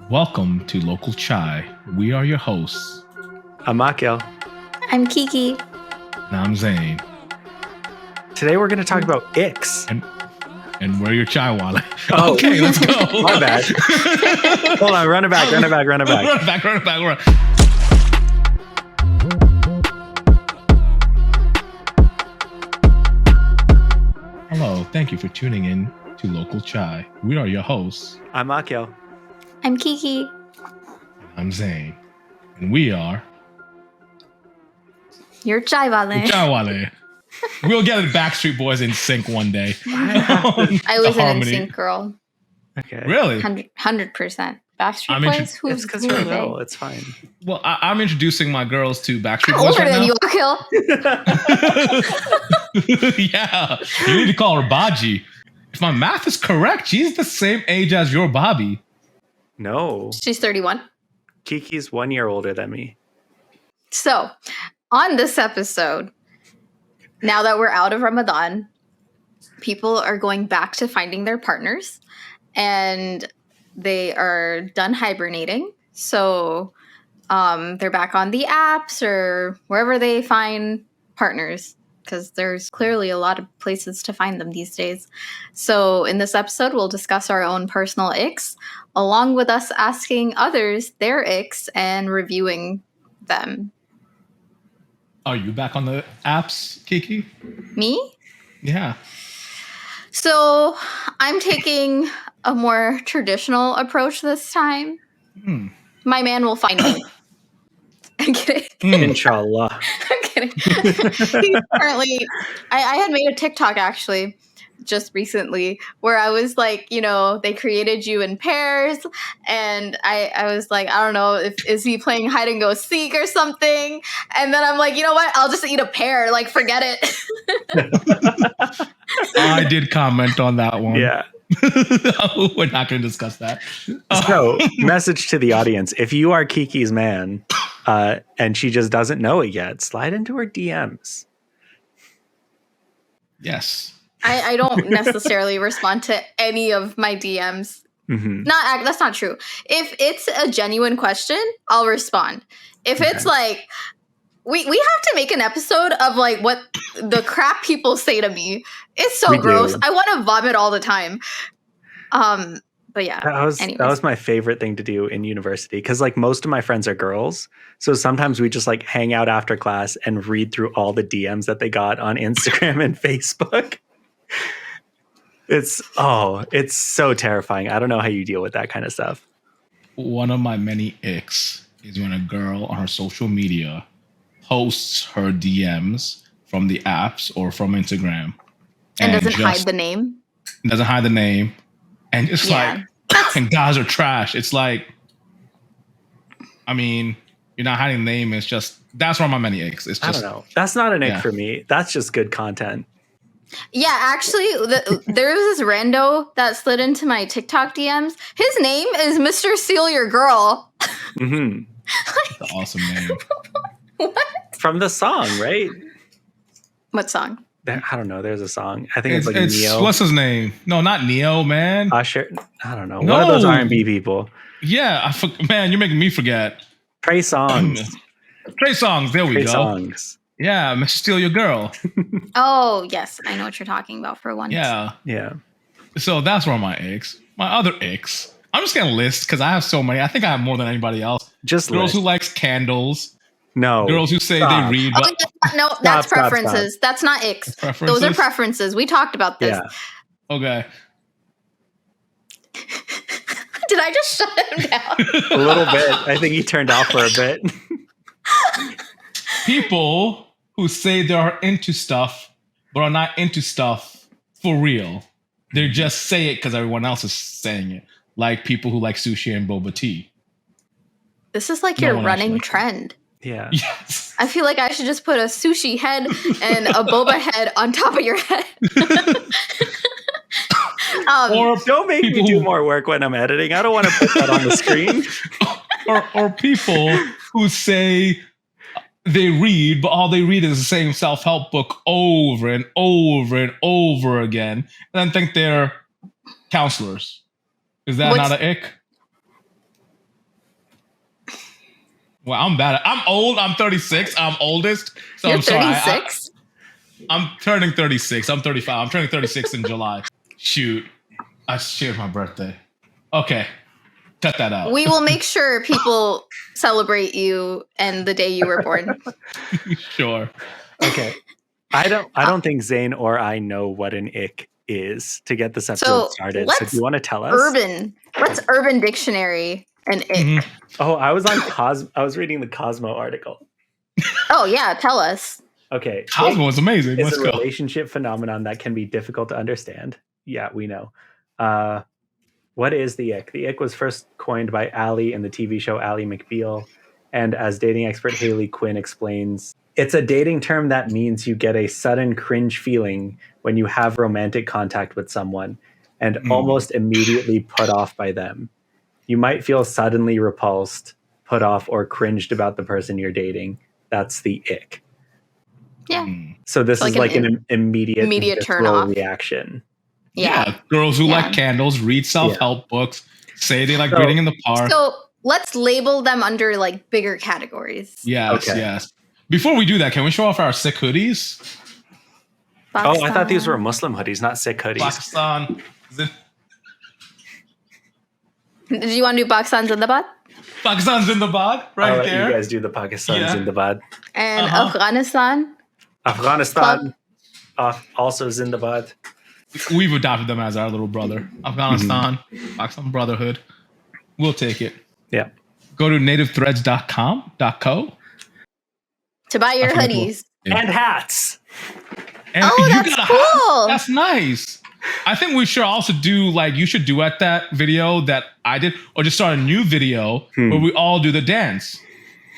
Welcome to Local Chai. We are your hosts. I'm Akil. I'm Kiki. And I'm Zane. Today we're going to talk about Icks. And we're your Chai-Wallin. Oh. Okay, let's go. My bad. Hold on, run it back. Run it back. Hello, thank you for tuning in to Local Chai. We are your hosts. I'm Akil. I'm Kiki. And I'm Zane. And we are You're Chai-Wallin. Chai-Wallin. We'll get the Backstreet Boys in sync one day. I was an NSYNC girl. Okay. Really? 100%. Backstreet Boys? It's because you're little. It's fine. Well, I'm introducing my girls to Backstreet I'm Boys older right than now. you, Akil. Yeah, you need to call her Baji. If my math is correct, she's the same age as your Bobby. No. She's 31. Kiki's 1 year older than me. So, on this episode, now that we're out of Ramadan, people are going back to finding their partners and they are done hibernating. So they're back on the apps or wherever they find partners because there's clearly a lot of places to find them these days. So in this episode, we'll discuss our own personal icks along with us asking others their icks and reviewing them. Are you back on the apps, Kiki? Me? Yeah. So I'm taking a more traditional approach this time. My man will find me. I'm kidding. Inshallah. I'm kidding. He's currently, I had made a TikTok actually just recently where I was like, you know, they created you in pairs and I was like, I don't know, is he playing hide and go seek or something? And then I'm like, you know what? I'll just eat a pear. Like, forget it. I did comment on that one. Yeah. We're not going to discuss that. So, message to the audience. If you are Kiki's man and she just doesn't know it yet, slide into her DMs. Yes. I don't necessarily respond to any of my DMs. Mm-hmm. That's not true. If it's a genuine question, I'll respond. If it's like, we have to make an episode of like what the crap people say to me. It's so gross. I want to vomit all the time. But yeah, that was my favorite thing to do in university because like most of my friends are girls. So sometimes we just like hang out after class and read through all the DMs that they got on Instagram and Facebook. It's so terrifying. I don't know how you deal with that kind of stuff. One of my many icks is when a girl on her social media posts her DMs from the apps or from Instagram. And doesn't hide the name. Doesn't hide the name. And it's like, and guys are trash. It's like, I mean, you're not hiding the name. It's just, that's one of my many icks. It's just, I don't know. That's not an ick for me. That's just good content. Yeah, actually, there was this rando that slid into my TikTok DMs. His name is Mr. Steal Your Girl. Mm-hmm. That's an awesome name. What? From the song, right? What song? I don't know. There's a song. I think it's like Neo. What's his name? No, not Neo, man. Usher. I don't know. No. One of those R&B people. Yeah, man, you're making me forget. Trey Songz. Trey Songz. There we go. Songz. Yeah, Mr. Steal Your Girl. Oh, yes. I know what you're talking about for once. Yeah. Yeah. So that's one of my icks. My other icks. I'm just going to list because I have so many. I think I have more than anybody else. Just girls who likes candles. No. Girls who say they read. But no, that's preferences. Stop. That's not icks. Those are preferences. We talked about this. Yeah. Okay. Did I just shut him down? A little bit. I think he turned off for a bit. People who say they are into stuff, but are not into stuff for real. They just say it because everyone else is saying it. Like people who like sushi and boba tea. This is like your running trend. Yeah. Yes. I feel like I should just put a sushi head and a boba head on top of your head. Or don't make me do more work when I'm editing. I don't want to put that on the screen. or people who say they read, but all they read is the same self-help book over and over and over again, and then think they're counselors. Is that not an ick? Well, I'm bad. I'm old. I'm 36. I'm oldest. So You're I'm sorry. 36. I'm turning 36. I'm 35. I'm turning 36 in July. Shoot. I shared my birthday. Okay. Cut that out. We will make sure people celebrate you and the day you were born. Sure. Okay. I don't think Zane or I know what an ick is to get this episode started. So do you want to tell us? What's Urban Dictionary and ick? Mhm. Oh, I was reading the Cosmo article. Oh yeah, tell us. Okay. Cosmo is amazing. It's Let's a go. relationship phenomenon that can be difficult to understand. Yeah, we know. What is the ick? The ick was first coined by Ally in the TV show Ally McBeal. And as dating expert Haley Quinn explains, it's a dating term that means you get a sudden cringe feeling when you have romantic contact with someone and almost immediately put off by them. You might feel suddenly repulsed, put off, or cringed about the person you're dating. That's the ick. Yeah. So this is like an immediate turn visceral off reaction. Yeah. Girls who like candles, read self-help books, say they like reading in the park. So let's label them under like bigger categories. Yes, yes. Before we do that, can we show off our sick hoodies? Oh, I thought these were Muslim hoodies, not sick hoodies. Pakistan. Did you want to do Pakistan Zindabad? Pakistan Zindabad, right there. You guys do the Pakistan Zindabad. And Afghanistan. Afghanistan. Also Zindabad. We've adopted them as our little brother. Afghanistan, Pakistan Brotherhood. We'll take it. Yeah. Go to nativethreads.co to buy your hoodies. And hats. And that's cool. That's nice. I think we should also do like you should duet that video that I did, or just start a new video where we all do the dance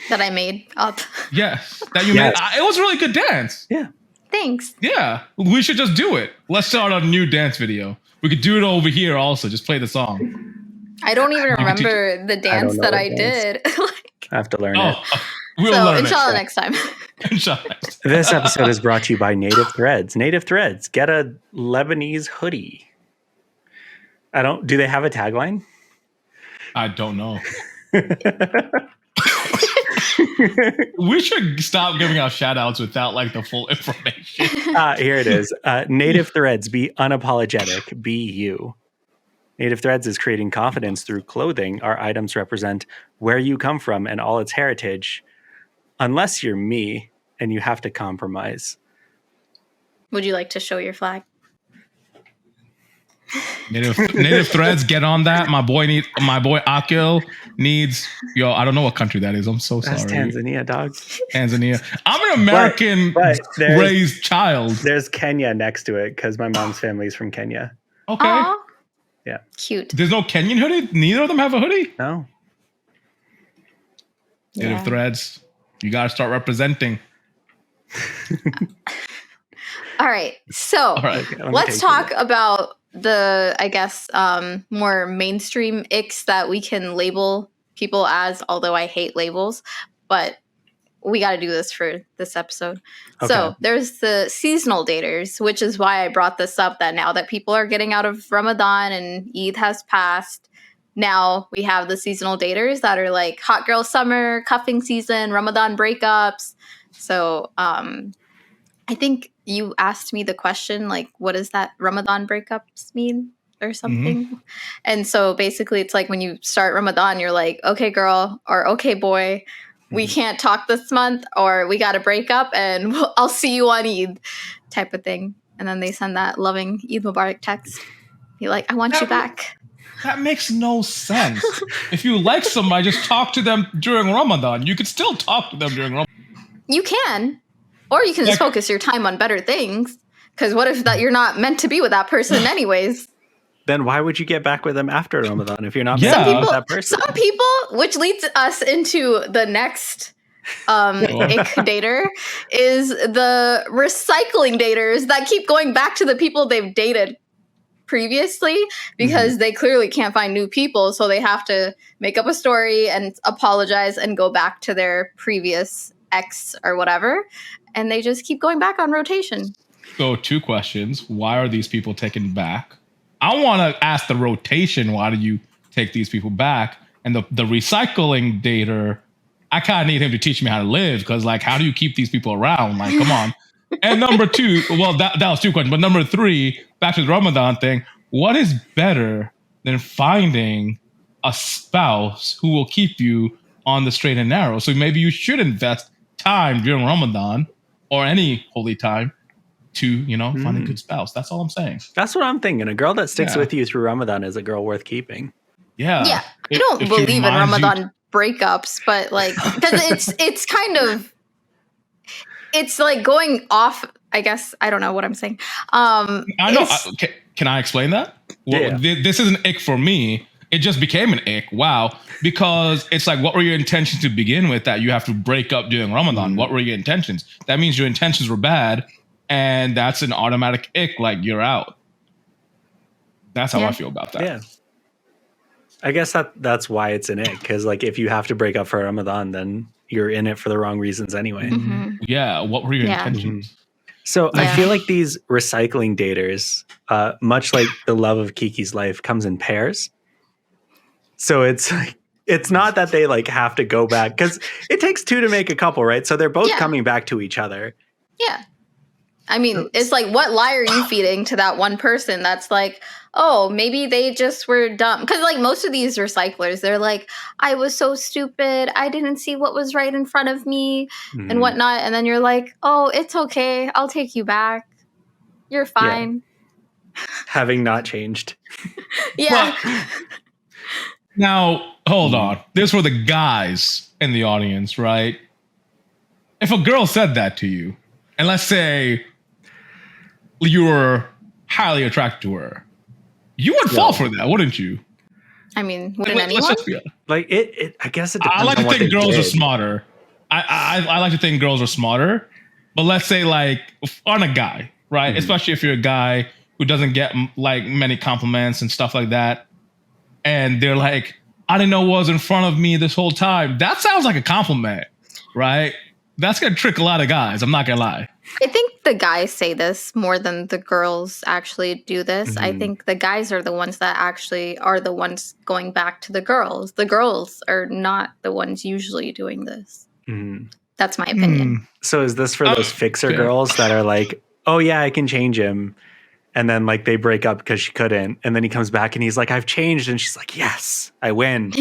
that I made up. Yes, that you made. It was a really good dance. Yeah. Thanks. Yeah, we should just do it. Let's start a new dance video. We could do it over here also. Just play the song. I don't even remember the dance that I did. I have to learn it. We'll learn inshallah next time. This episode is brought to you by Native Threads. Native Threads, get a Lebanese hoodie. Do they have a tagline? I don't know. We should stop giving out shout outs without like the full information. Here it is. Native Threads, be unapologetic, be you. Native Threads is creating confidence through clothing. Our items represent where you come from and all its heritage. Unless you're me and you have to compromise. Would you like to show your flag? Native Threads, get on that. My boy Akil needs. I don't know what country that is. I'm so sorry. That's Tanzania, dog. Tanzania. I'm an American raised child. There's Kenya next to it because my mom's family is from Kenya. Okay. Aww. Yeah. Cute. There's no Kenyan hoodie? Neither of them have a hoodie? No. Native Threads. You got to start representing. All right. So let's talk about the, I guess, more mainstream icks that we can label people as, although I hate labels, but we got to do this for this episode. Okay. So there's the seasonal daters, which is why I brought this up, that now that people are getting out of Ramadan and Eid has passed, now we have the seasonal daters that are like hot girl summer, cuffing season, Ramadan breakups. So I think you asked me the question, like, what does that Ramadan breakups mean or something? Mm-hmm. And so basically it's like when you start Ramadan, you're like, okay, girl, or okay, boy, we can't talk this month, or we got to break up and I'll see you on Eid type of thing. And then they send that loving Eid Mubarak text. You're like, I want you back. That makes no sense. If you like somebody, just talk to them during Ramadan. You could still talk to them during Ramadan. You can. Or you can just focus your time on better things. Because what if that you're not meant to be with that person anyways? Then why would you get back with them after Ramadan if you're not meant to be with that person? Some people, which leads us into the next ick dater, is the recycling daters that keep going back to the people they've dated previously because they clearly can't find new people. So they have to make up a story and apologize and go back to their previous ex or whatever. And they just keep going back on rotation. So 2 questions. Why are these people taken back? I want to ask the rotation, why do you take these people back? And the recycling dater, I kind of need him to teach me how to live because, like, how do you keep these people around? Like, come on. And number two, well, that was two questions. But number three, back to the Ramadan thing, what is better than finding a spouse who will keep you on the straight and narrow? So maybe you should invest time during Ramadan or any holy time to, find a good spouse. That's all I'm saying. That's what I'm thinking. A girl that sticks with you through Ramadan is a girl worth keeping. Yeah. Yeah. I don't believe in Ramadan breakups, but like, because it's kind of, it's like going off, I guess. I don't know what I'm saying. I know. Can I explain that? Well, this is an ick for me. It just became an ick. Wow. Because it's like, what were your intentions to begin with that you have to break up during Ramadan? What were your intentions? That means your intentions were bad. And that's an automatic ick. Like, you're out. That's how I feel about that. Yeah. I guess that's why it's an ick. Because like, if you have to break up for Ramadan, then you're in it for the wrong reasons anyway. Mm-hmm. Yeah. What were your intentions? So I feel like these recycling daters, much like the love of Kiki's life, comes in pairs. So it's like, it's not that they like have to go back, because it takes two to make a couple, right? So they're both coming back to each other. Yeah. I mean, it's like, what lie are you feeding to that one person that's like, oh, maybe they just were dumb? Because like most of these recyclers, they're like, I was so stupid. I didn't see what was right in front of me and whatnot. And then you're like, oh, it's okay. I'll take you back. You're fine. Yeah. Having not changed. Yeah. Well, now, hold on. This for the guys in the audience, right? If a girl said that to you, and let's say you were highly attracted to her, you would fall for that, wouldn't you? I mean, wouldn't anyone? Like it I guess it depends. I like on to what think girls did. are smarter. I like to think girls are smarter. But let's say like on a guy, right? Especially if you're a guy who doesn't get like many compliments and stuff like that, and they're like, I didn't know what was in front of me this whole time. That sounds like a compliment, right? That's gonna trick a lot of guys. I'm not gonna lie. I think the guys say this more than the girls actually do this. I think the guys are the ones that actually are the ones going back to the girls. The girls are not the ones usually doing this. That's my opinion. So is this for those fixer girls that are like, oh yeah, I can change him, and then like they break up because she couldn't, and then he comes back and he's like, I've changed, and she's like, yes, I win.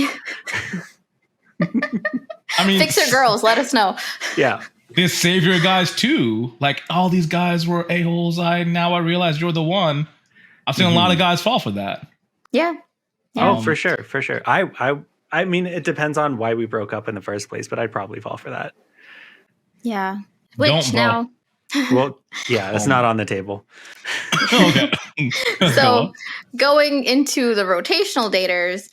I mean, fixer girls, let us know. Yeah. There's savior guys too. Like, all these guys were a-holes. Now I realize you're the one. I've seen a lot of guys fall for that. Yeah. Oh, for sure. For sure. I mean, it depends on why we broke up in the first place, but I'd probably fall for that. Yeah. Which now. Well, yeah, it's not on the table. Okay. So going into the rotational daters,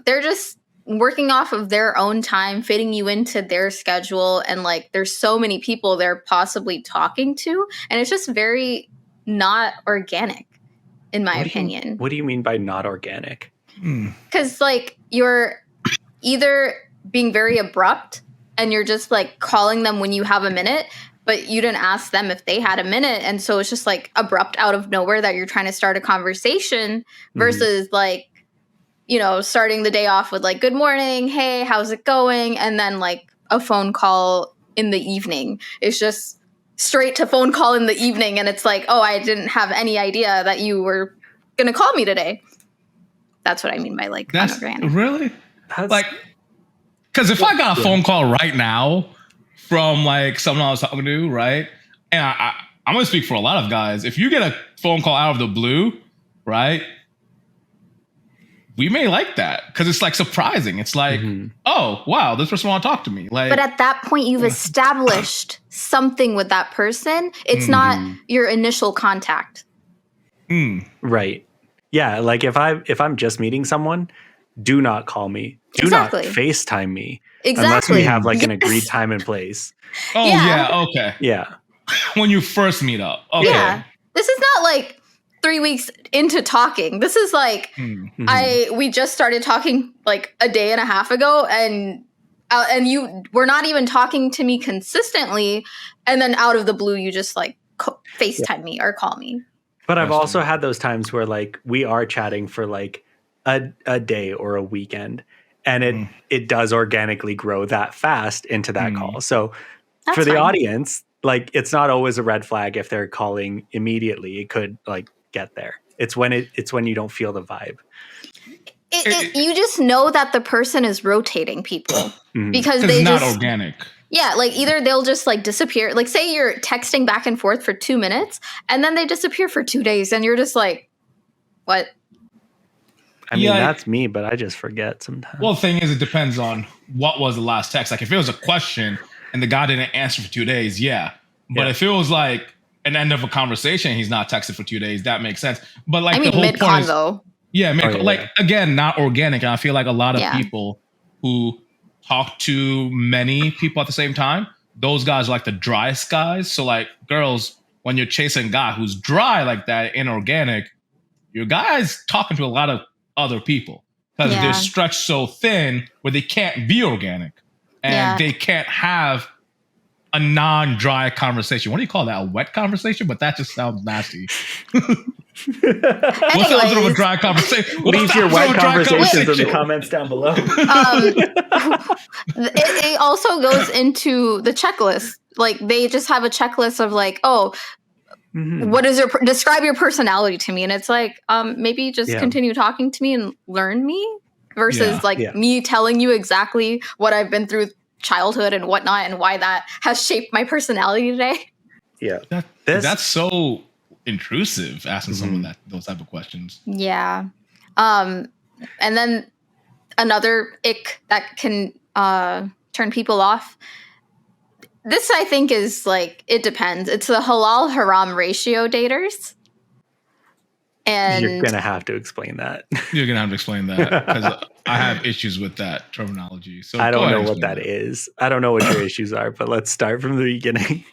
they're just working off of their own time, fitting you into their schedule, and like there's so many people they're possibly talking to, and it's just very not organic, in my opinion. What do you mean by not organic? Because like you're either being very abrupt and you're just like calling them when you have a minute, but you didn't ask them if they had a minute, and so it's just like abrupt out of nowhere that you're trying to start a conversation versus like, you know, starting the day off with like, good morning, hey, how's it going? And then like a phone call in the evening. It's just straight to phone call in the evening. And it's like, oh, I didn't have any idea that you were going to call me today. That's what I mean by like, that's unorganic. Really? Like, because if I got a phone call right now from like someone I was talking to, right? And I'm going to speak for a lot of guys. If you get a phone call out of the blue, right? We may like that because it's like surprising. It's like, oh, wow, this person want to talk to me. Like, but at that point, you've established something with that person. It's not your initial contact. Right. Yeah. Like if I'm just meeting someone, do not call me. Do not FaceTime me. Unless we have like an agreed time and place. Oh, yeah. Okay. Yeah. When you first meet up. Okay. Yeah. This is not like 3 weeks into talking. This is like, we just started talking like a day and a half ago, and you were not even talking to me consistently. And then out of the blue, you just like FaceTime me or call me. But I've also had those times where like we are chatting for like a day or a weekend, and it does organically grow that fast into that call. So That's for the fine. audience, like it's not always a red flag if they're calling immediately. It could like get there. It's when you don't feel the vibe. You just know that the person is rotating people because It's they not just organic. Yeah, like either they'll just like disappear. Like say you're texting back and forth for 2 minutes and then they disappear for 2 days and you're just like, what? I mean, that's me, but I just forget sometimes. Well, the thing is, it depends on what was the last text. Like if it was a question and the guy didn't answer for 2 days, yeah. But if it was like an end of a conversation, he's not texted for 2 days, that makes sense. But like I mean, the whole point mid-convo. is, again, not organic. And I feel like a lot of people who talk to many people at the same time, those guys are like the driest guys. So like girls, when you're chasing a guy who's dry like that, inorganic, your guy's talking to a lot of other people because they're stretched so thin where they can't be organic and they can't have a non-dry conversation. What do you call that? A wet conversation? But that just sounds nasty. What's the opposite of a dry conversation? Leave your wet conversations in the comments down below. It also goes into the checklist. Like they just have a checklist of like, what is describe your personality to me? And it's like, maybe just continue talking to me and learn me versus me telling you exactly what I've been through childhood and whatnot and why that has shaped my personality today. Yeah. That's so intrusive, asking someone those type of questions. Yeah. And then another ick that can turn people off. This I think is like, it depends. It's the halal haram ratio daters. And you're going to have to explain that. You're going to have to explain that because I have issues with that terminology. So I don't know what that is. I don't know what your issues are, but let's start from the beginning.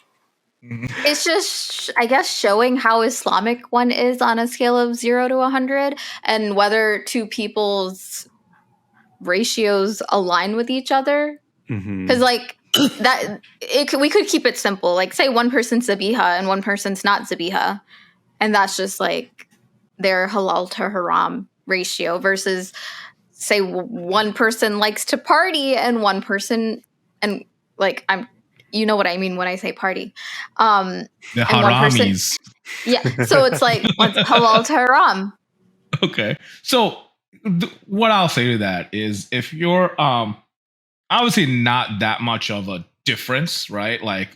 It's just, I guess, showing how Islamic one is on a scale of 0 to 100 and whether two people's ratios align with each other. Because like that, we could keep it simple. Like say one person's Zabiha and one person's not Zabiha. And that's just like their halal to haram ratio versus say one person likes to party and one person, and like you know what I mean when I say party. The haramis. So it's like what's halal to haram. Okay. So what I'll say to that is if you're obviously not that much of a difference, right? Like,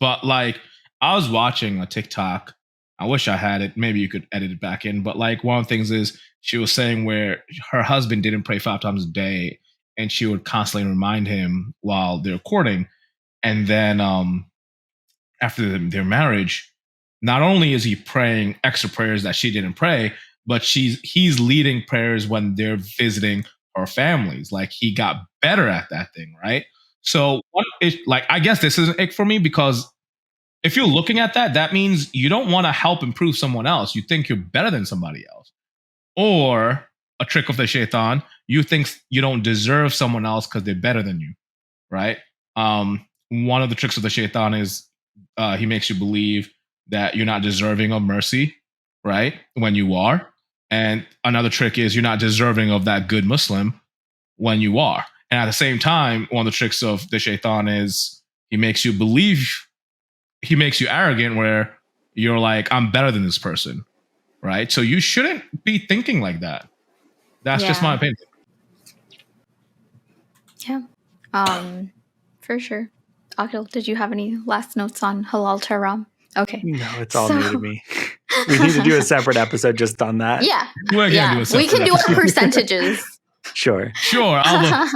but like I was watching a TikTok. I wish I had it. Maybe you could edit it back in. But like one of the things is she was saying where her husband didn't pray 5 times a day and she would constantly remind him while they're courting. And then after their marriage, not only is he praying extra prayers that she didn't pray, but he's leading prayers when they're visiting her families. Like he got better at that thing, right? So I guess this is an ick for me because if you're looking at that, that means you don't want to help improve someone else. You think you're better than somebody else. Or a trick of the shaitan, you think you don't deserve someone else because they're better than you, right? One of the tricks of the shaitan is he makes you believe that you're not deserving of mercy, right? When you are. And another trick is you're not deserving of that good Muslim when you are. And at the same time, one of the tricks of the shaitan is he makes you arrogant where you're like, I'm better than this person, right? So you shouldn't be thinking like that. That's just my opinion. Yeah, for sure. Akil, did you have any last notes on halal to haram? Okay. No, it's all new to me. We need to do a separate episode just on that. Yeah. We're gonna do a separate we can do our percentages. Sure. I'll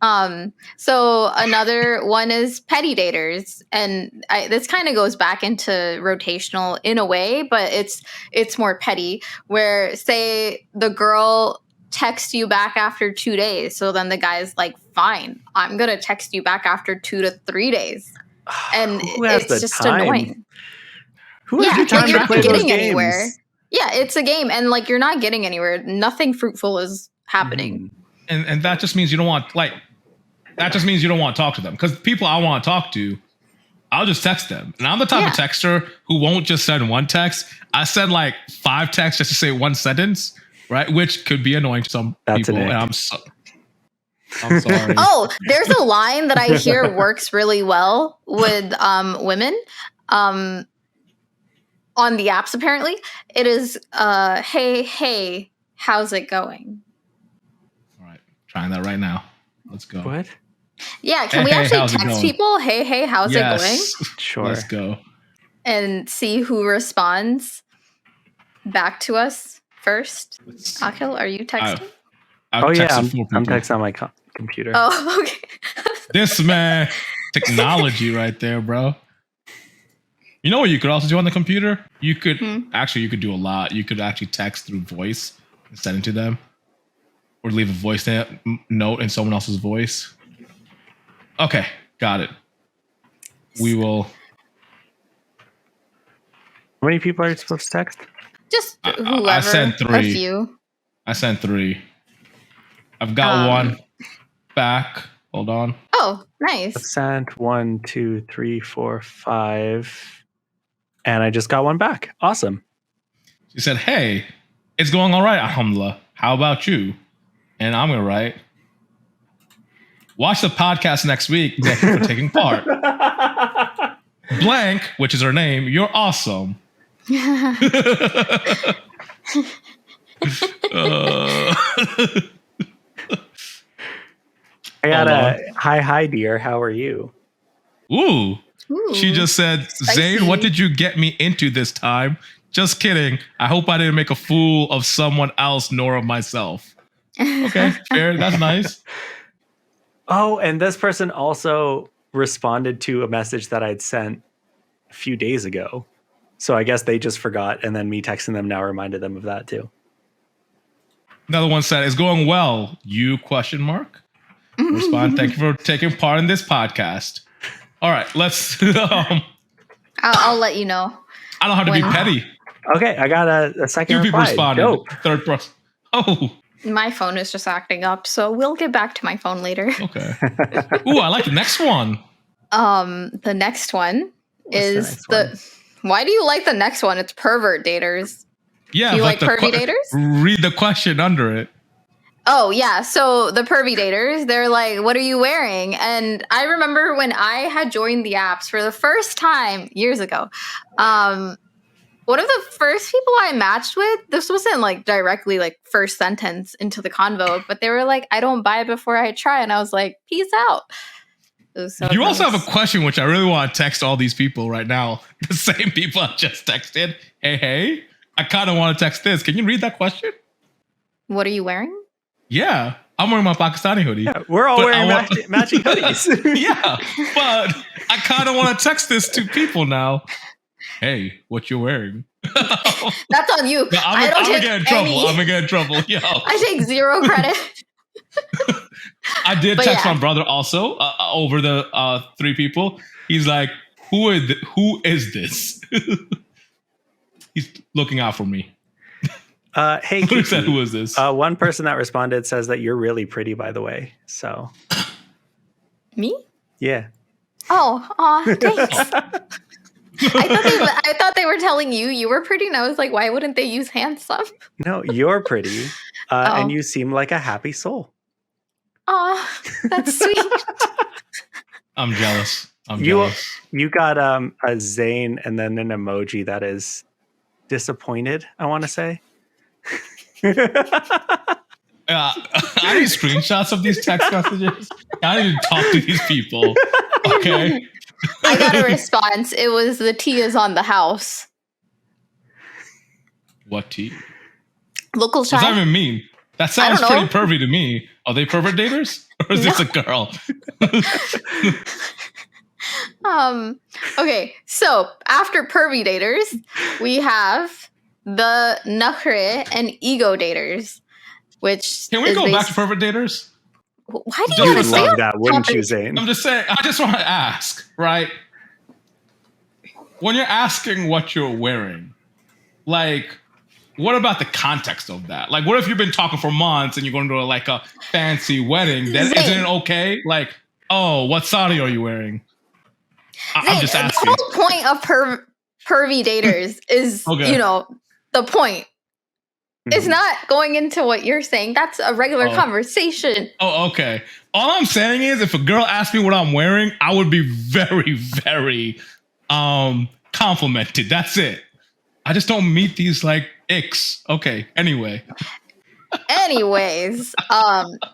look. So another one is petty daters, and this kind of goes back into rotational in a way, but it's more petty. Where say the girl texts you back after 2 days, so then the guy's like, "Fine, I'm gonna text you back after 2 to 3 days," and it's just annoying. Who has the time to play those games? Anywhere. Yeah, it's a game, and like you're not getting anywhere. Nothing fruitful is happening. And that just means you don't want to talk to them. Because people I want to talk to, I'll just text them. And I'm the type of texter who won't just send one text. I send like 5 texts just to say one sentence, right? Which could be annoying to some people. And I'm sorry. Oh, there's a line that I hear works really well with women on the apps, apparently. It is, hey, how's it going? All right, trying that right now. Let's go. What? Yeah, can we Hey, actually how's it text going? people, hey, how's it going? Sure. Let's go. And see who responds back to us first. Akhil, are you texting? I've Oh, yeah. texted 4 people. I'm texting on my computer. Oh, okay. This man, technology right there, bro. You know what you could also do on the computer? You could you could do a lot. You could actually text through voice and send it to them, or leave a voice note in someone else's voice. Okay, got it. We will. How many people are you supposed to text? Just whoever. I sent 3. A few. I sent 3. I've got one back. Hold on. Oh, nice. I've sent 1, 2, 3, 4, 5. And I just got one back. Awesome. She said, "Hey, it's going all right, alhamdulillah. How about you?" And I'm going to write, "Watch the podcast next week. Thank you for taking part. Blank," which is her name, "you're awesome." I got a hi, dear. How are you? Ooh. Ooh, She just said, spicy. "Zane, what did you get me into this time? Just kidding. I hope I didn't make a fool of someone else nor of myself." Okay, fair. That's nice. Oh, and this person also responded to a message that I'd sent a few days ago. So I guess they just forgot, and then me texting them now reminded them of that too. Another one said, "It's going well. You question mark?" Respond, "Thank you for taking part in this podcast." All right, let's. I'll let you know. I don't have to be When- petty. Okay, I got a second 2 people reply. responded. Dope. Third person. Oh, My phone is just acting up, so we'll get back to my phone later. okay. Ooh, I like the next one. The next one is the next Why do you like the next one? It's pervert daters. Yeah, Do you but like the pervy daters? Read the question under it. Oh, yeah. So the pervy daters, they're like, what are you wearing? And I remember when I had joined the apps for the first time years ago, one of the first people I matched with, this wasn't like directly like first sentence into the convo, but they were like, I don't buy before I try. And I was like, peace out. It was so You also nice. have a question, which I really want to text all these people right now. The same people I just texted. Hey, I kind of want to text this. Can you read that question? What are you wearing? Yeah, I'm wearing my Pakistani hoodie. Yeah, we're all But wearing I want- matching hoodies. Yeah, but I kind of want to text this to people now. Hey, what you wearing? That's on you. No, I don't I'm gonna take get in trouble. any. I'm gonna get in trouble. Yo, I take zero credit. I did But text yeah. my brother also over the 3 people. He's like, who is this? He's looking out for me. Hey, Who said, Kiki. who is this? One person that responded says that you're really pretty, by the way. So, Me? yeah. Oh, thanks. I thought they were telling you were pretty, and I was like, why wouldn't they use handsome? No, you're pretty. Oh. And you seem like a happy soul. Oh, that's sweet. I'm jealous. I'm You jealous. you got a Zane and then an emoji that is disappointed, I want to say. I need screenshots of these text messages. I need to talk to these people. Okay. I got a response. It was the tea is on the house. What tea? Local What does that chai. even mean? That sounds don't know. pretty pervy to me. Are they pervert daters? Or is this a girl? Okay, so after pervy daters, we have the nakhre and ego daters, which Can we is go back to pervert daters? Why do Just you You want would to stay love on that, wouldn't you, topic? Zane? I'm just saying, I just want to ask, right? When you're asking what you're wearing, like, what about the context of that? Like, what if you've been talking for months and you're going to like a fancy wedding? Then Zane. isn't it okay? Like, oh, what sari are you wearing? I'm Zane, just the asking. whole point of pervy daters is, Okay. the point. It's not going into what you're saying. That's a regular conversation. Oh, okay. All I'm saying is, if a girl asked me what I'm wearing, I would be very, very complimented. That's it. I just don't meet these like icks. Okay. Anyway. Anyways,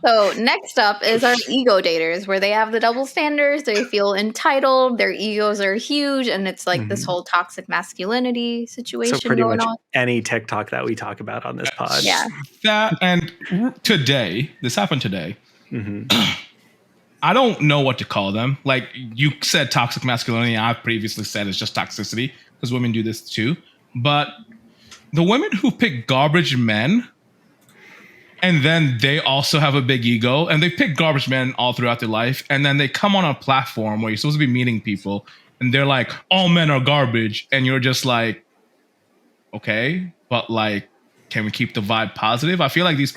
so next up is our ego daters, where they have the double standards. They feel entitled. Their egos are huge, and it's like this whole toxic masculinity situation. So pretty going much on. any TikTok that we talk about on this pod. Yeah. That and today, this happened today. Mm-hmm. I don't know what to call them. Like you said, toxic masculinity. I've previously said it's just toxicity because women do this too. But the women who pick garbage men, and then they also have a big ego, and they pick garbage men all throughout their life, and then they come on a platform where you're supposed to be meeting people, and they're like, all men are garbage, and you're just like, okay, but like, can we keep the vibe positive? I feel like these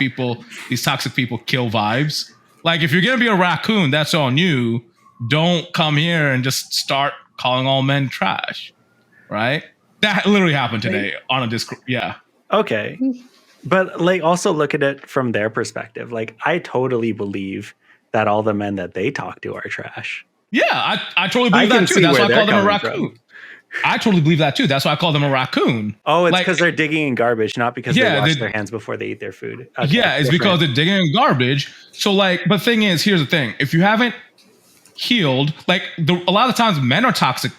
toxic people kill vibes. Like, if you're gonna be a raccoon, that's on you. Don't come here and just start calling all men trash, right? That literally happened today on a Discord. Yeah. Okay. But like also look at it from their perspective. Like I totally believe that all the men that they talk to are trash. Yeah, I totally believe that too. That's why I call them a raccoon. I totally believe that too. That's why I call them a raccoon. Oh, it's because they're digging in garbage, not because they wash their hands before they eat their food. Okay, yeah, it's because they're digging in garbage. So like, but the thing is, here's the thing. If you haven't healed, like a lot of times men are toxic,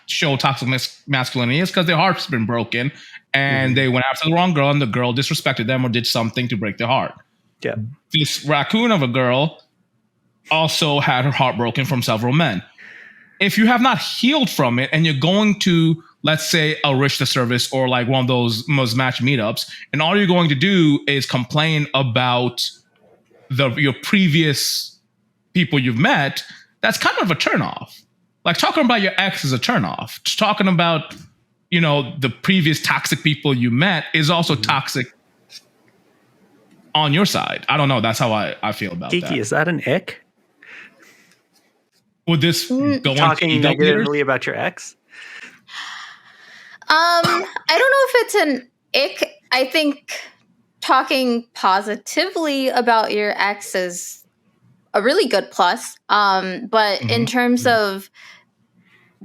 show toxic masculinity is because their heart's been broken and they went after the wrong girl and the girl disrespected them or did something to break their heart. Yeah. This raccoon of a girl also had her heart broken from several men. If you have not healed from it and you're going to, let's say, a Rich the Service or like one of those match meetups, and all you're going to do is complain about your previous people you've met, that's kind of a turnoff. Like talking about your ex is a turnoff. Just talking about, the previous toxic people you met is also toxic on your side. I don't know. That's how I feel about Kiki, that. Is that an ick? Would this go talking negatively about your ex? I don't know if it's an ick. I think talking positively about your ex is a really good plus. But in terms of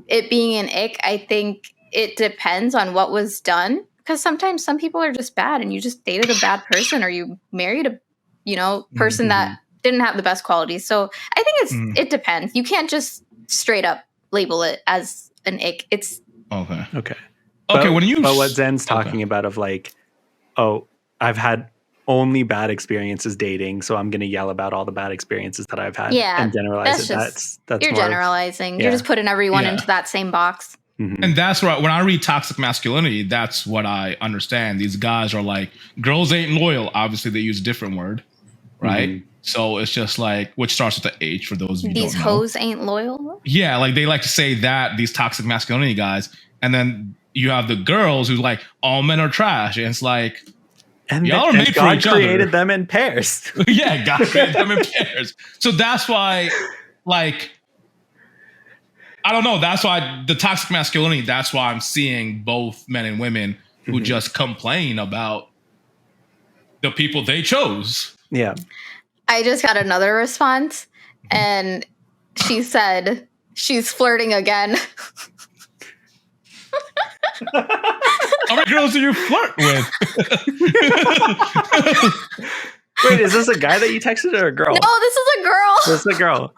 it being an ick, I think it depends on what was done. Because sometimes some people are just bad and you just dated a bad person or you married a, person that didn't have the best qualities. So I think it depends. You can't just straight up label it as an ick. It's okay. But what Zen's talking about of like, oh, I've had only bad experiences dating, so I'm going to yell about all the bad experiences that I've had and generalize it. That's you're generalizing. You're just putting everyone into that same box. And that's right. When I read toxic masculinity, that's what I understand. These guys are like, girls ain't loyal. Obviously, they use a different word, right? So it's just like, which starts with the H for those of you who don't know. These hoes ain't loyal? Yeah, like they like to say that, these toxic masculinity guys. And then you have the girls who's like, all men are trash. And it's like, and y'all are made for each other. God created them in pairs. Yeah, God created them in pairs. So that's why, like, I don't know. That's why the toxic masculinity, that's why I'm seeing both men and women who just complain about the people they chose. Yeah. I just got another response and she said she's flirting again. How many girls do you flirt with? Wait, is this a guy that you texted or a girl? No, this is a girl. This is a girl.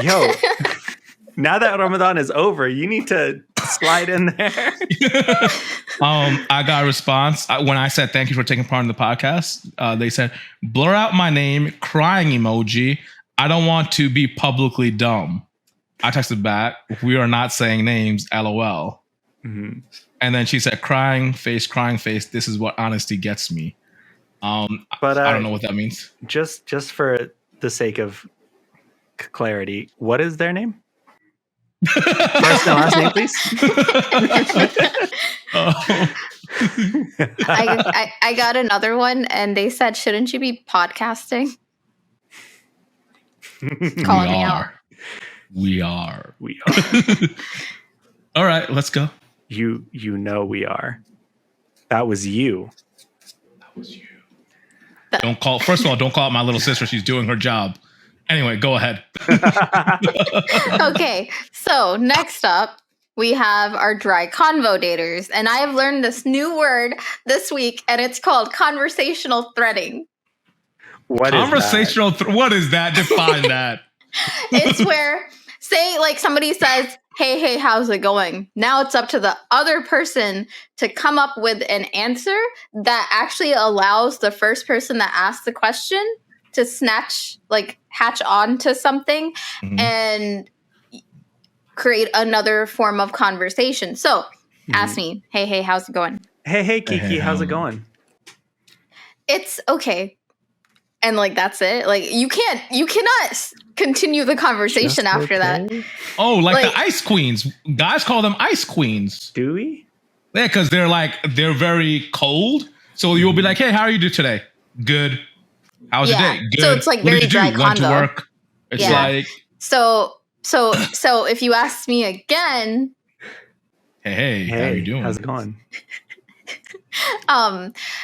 Yo, now that Ramadan is over, you need to slide in there. I got a response when I said thank you for taking part in the podcast. They said, blur out my name, crying emoji. I don't want to be publicly dumb. I texted back, we are not saying names, LOL. And then she said, crying face. This is what honesty gets me. But I don't know what that means. Just for the sake of clarity, what is their name? First and last name, please. I got another one, and they said, "Shouldn't you be podcasting?" Calling me out. We are. All right, let's go. You know we are. That was you was you. Don't call. First of all, don't call out my little sister. She's doing her job. Anyway, go ahead. Okay, so next up, we have our dry convo daters. And I have learned this new word this week, and it's called conversational threading. What Conversational. What is that? Define that. It's where, say, like somebody says, hey, how's it going? Now it's up to the other person to come up with an answer that actually allows the first person that asked the question to hatch on to something and create another form of conversation. So ask me, hey, how's it going? Hey, Kiki, how's it going? It's okay. And like, that's it. Like, you cannot continue the conversation Just after that. Oh, like the ice queens. Guys call them ice queens. Do we? Yeah, because they're very cold. So you'll be like, hey, how are you doing today? Good. How's your day? Good. So it's like very dry convo. Went to work. It's like so if you ask me again, hey, how are you doing? How's it going?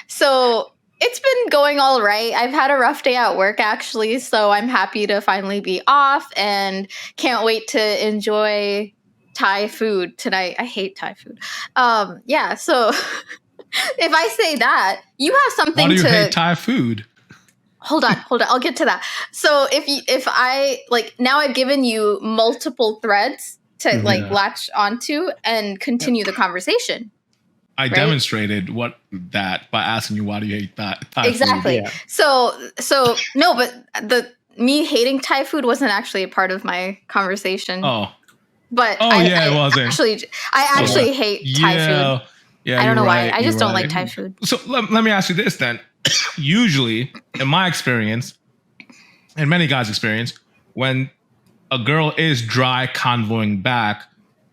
So it's been going all right. I've had a rough day at work, actually, so I'm happy to finally be off and can't wait to enjoy Thai food tonight. I hate Thai food. So if I say that, you have something to... Why do you hate Thai food? Hold on. I'll get to that. So if I, like, now I've given you multiple threads to, latch onto and continue the conversation. I demonstrated that by asking you, why do you hate Thai exactly. food? Yeah. So no, but me hating Thai food wasn't actually a part of my conversation. Oh. But it wasn't. I actually hate Thai food. Yeah, I don't know why. I just don't like Thai food. So let me ask you this then. Usually, in my experience, and many guys' experience, when a girl is dry convoying back,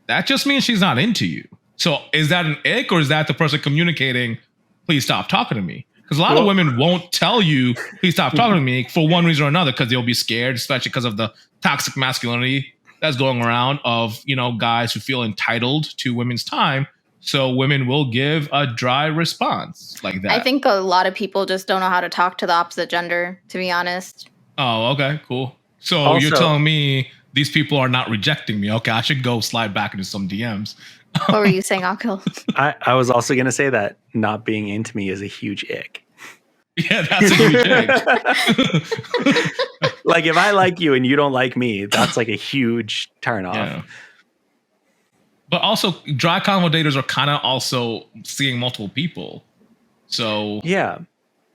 that just means she's not into you. So is that an ick, or is that the person communicating, please stop talking to me? Because a lot of women won't tell you, please stop talking to me, for one reason or another, because they'll be scared, especially because of the toxic masculinity that's going around of, guys who feel entitled to women's time. So women will give a dry response like that. I think a lot of people just don't know how to talk to the opposite gender, to be honest. Oh, okay, cool. So you're telling me these people are not rejecting me. Okay, I should go slide back into some DMs. What were you saying, Akil? I was also going to say that not being into me is a huge ick. Yeah, that's a huge ick. Like, if I like you and you don't like me, that's like a huge turn off. Yeah. But also, dry convo daters are kind of also seeing multiple people. So yeah,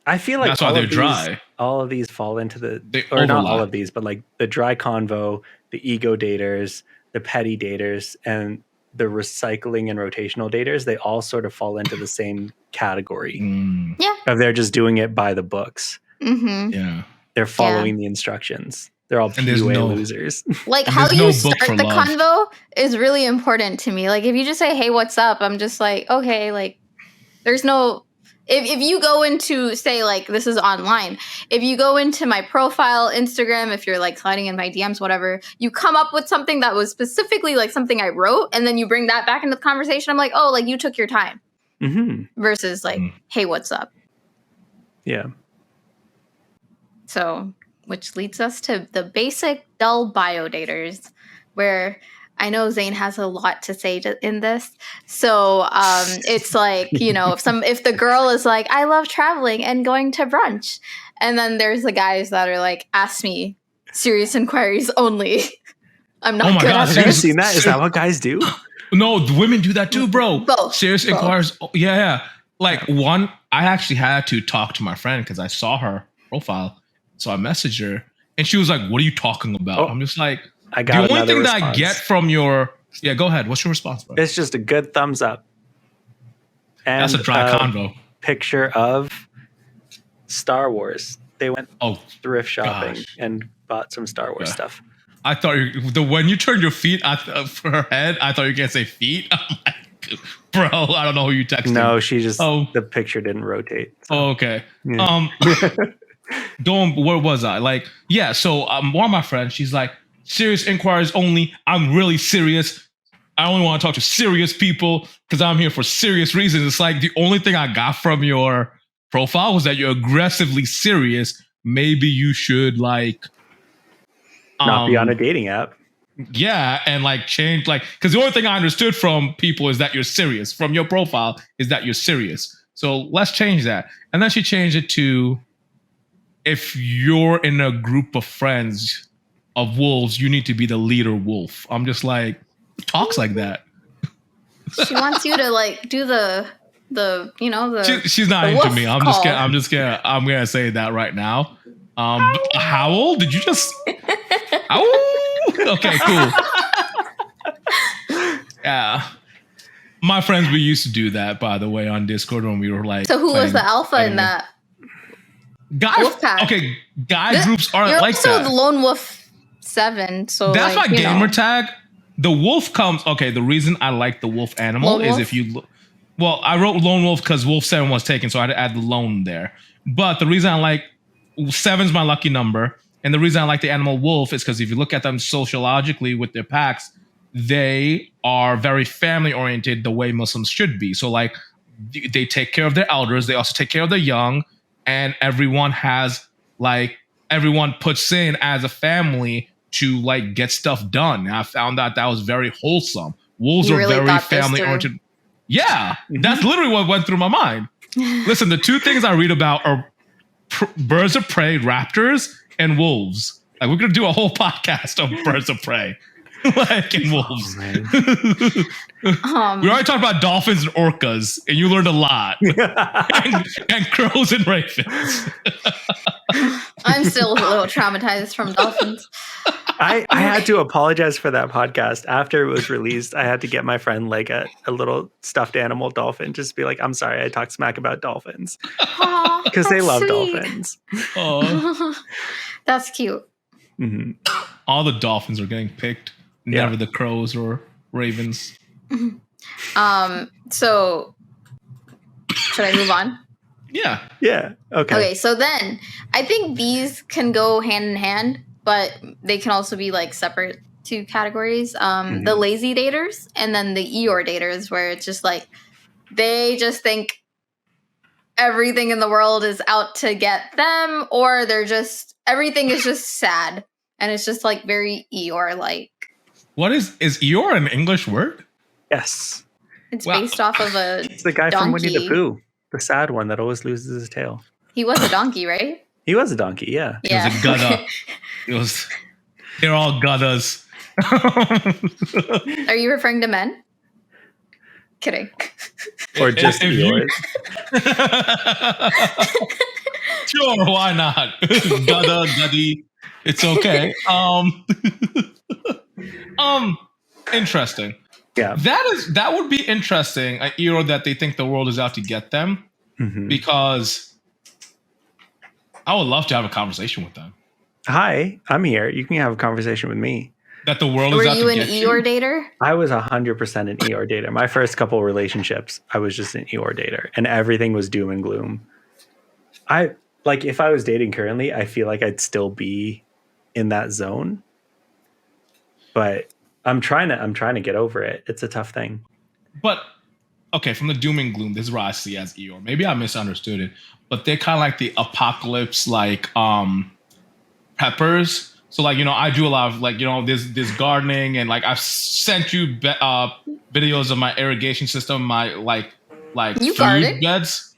I feel like that's why they're dry. All of these fall into they or overlap. Not all of these, but like the dry convo, the ego daters, the petty daters, and the recycling and rotational daters. They all sort of fall into the same category. Yeah, of they're just doing it by the books. Mm-hmm. Yeah, they're following the instructions. They're all PUA losers. Like, how you start the convo is really important to me. Like, if you just say, hey, what's up? I'm just like, okay, like, there's no... If you go into, say, like, this is online. If you go into my profile, Instagram, if you're, like, sliding in my DMs, whatever, you come up with something that was specifically, like, something I wrote, and then you bring that back into the conversation. I'm like, oh, like, you took your time. Mm-hmm. Versus, like, hey, what's up? Yeah. So... which leads us to the basic dull bio daters, where I know Zane has a lot to say in this. So it's like, if the girl is like, I love traveling and going to brunch. And then there's the guys that are like, ask me serious inquiries only. I'm not good at this. Have you seen that? Is that what guys do? No, the women do that too, bro. Both. Serious inquiries. Yeah. Like one, I actually had to talk to my friend because I saw her profile. So I messaged her and she was like, what are you talking about? I'm just like, the only thing that I get from your... Yeah, go ahead. What's your response, bro? It's just a good thumbs up. And that's a dry convo. Picture of Star Wars. They went thrift shopping and bought some Star Wars stuff. I thought when you turned your feet for her head, I thought you were going to say feet. I'm like, bro, I don't know who you texted. No, she just... the picture didn't rotate. So. Oh, okay. Yeah. Where was I? Like, yeah, so one of my friends, she's like, serious inquiries only. I'm really serious. I only want to talk to serious people because I'm here for serious reasons. It's like the only thing I got from your profile was that you're aggressively serious, maybe you should like Not be on a dating app. yeah, and like change like because the only thing I understood from people is that you're serious. From your profile is that you're serious. So let's change that. And then she changed it to if you're in a group of friends of wolves, you need to be the leader wolf. I'm just like, who talks like that? She wants you to like do the She's not the into wolf me. I'm gonna say that right now. Howl? Did you just okay, cool. Yeah. My friends, we used to do that, by the way, on Discord when we were like. So who was the alpha in that? Wolf pack. Okay, groups aren't you're like also that. the Lone Wolf 7, so That's like, my gamer tag. The wolf comes. Okay, the reason I like the wolf animal Lone is wolf? if you look. Well, I wrote Lone Wolf because Wolf 7 was taken, so I had to add the lone there. But the reason I like 7's my lucky number, and the reason I like the animal wolf is because if you look at them sociologically with their packs, they are very family oriented the way Muslims should be. So like they take care of their elders, they also take care of their young, and everyone puts in as a family to like get stuff done. And I found that was very wholesome. Wolves You are really very thought this family through. oriented. Yeah, that's literally what went through my mind. Listen, the two things I read about are birds of prey, raptors, and wolves. Like we're gonna do a whole podcast on birds of prey, like and wolves. We already talked about dolphins and orcas, and you learned a lot. and crows and ravens. I'm still a little traumatized from dolphins. I had to apologize for that podcast. After it was released, I had to get my friend like a little stuffed animal dolphin. Just be like, I'm sorry, I talked smack about dolphins. Because they love dolphins. Oh. That's cute. Mm-hmm. All the dolphins are getting picked. Never the crows or ravens. So should I move on? Yeah. Okay. Okay, so then I think these can go hand in hand, but they can also be like separate two categories. The lazy daters and then the Eeyore daters, where it's just like they just think everything in the world is out to get them, or they're just everything is just sad, and it's just like very Eeyore like. What is Eeyore an English word? Yes. It's based off of a It's the guy donkey. from Winnie the Pooh, the sad one that always loses his tail. He was a donkey, right? He was a donkey, yeah. It was a gutta. They're all guttas. Are you referring to men? Kidding. Or just Eeyores. Sure, why not? Gutta, gutty. It's okay. Interesting. Yeah. That would be interesting. An Eeyore that they think the world is out to get them, because I would love to have a conversation with them. Hi, I'm here. You can have a conversation with me. That the world is out to get you. Were you an Eeyore dater? I was 100% an Eeyore dater. My first couple of relationships, I was just an Eeyore dater, and everything was doom and gloom. If I was dating currently, I feel like I'd still be in that zone. But I'm trying to get over it. It's a tough thing. But okay, from the doom and gloom, this is what I see as Eeyore. Maybe I misunderstood it, but they're kind of like the apocalypse, like peppers. So like, I do a lot of like, this gardening, and like I've sent you videos of my irrigation system, my like You food garden? beds.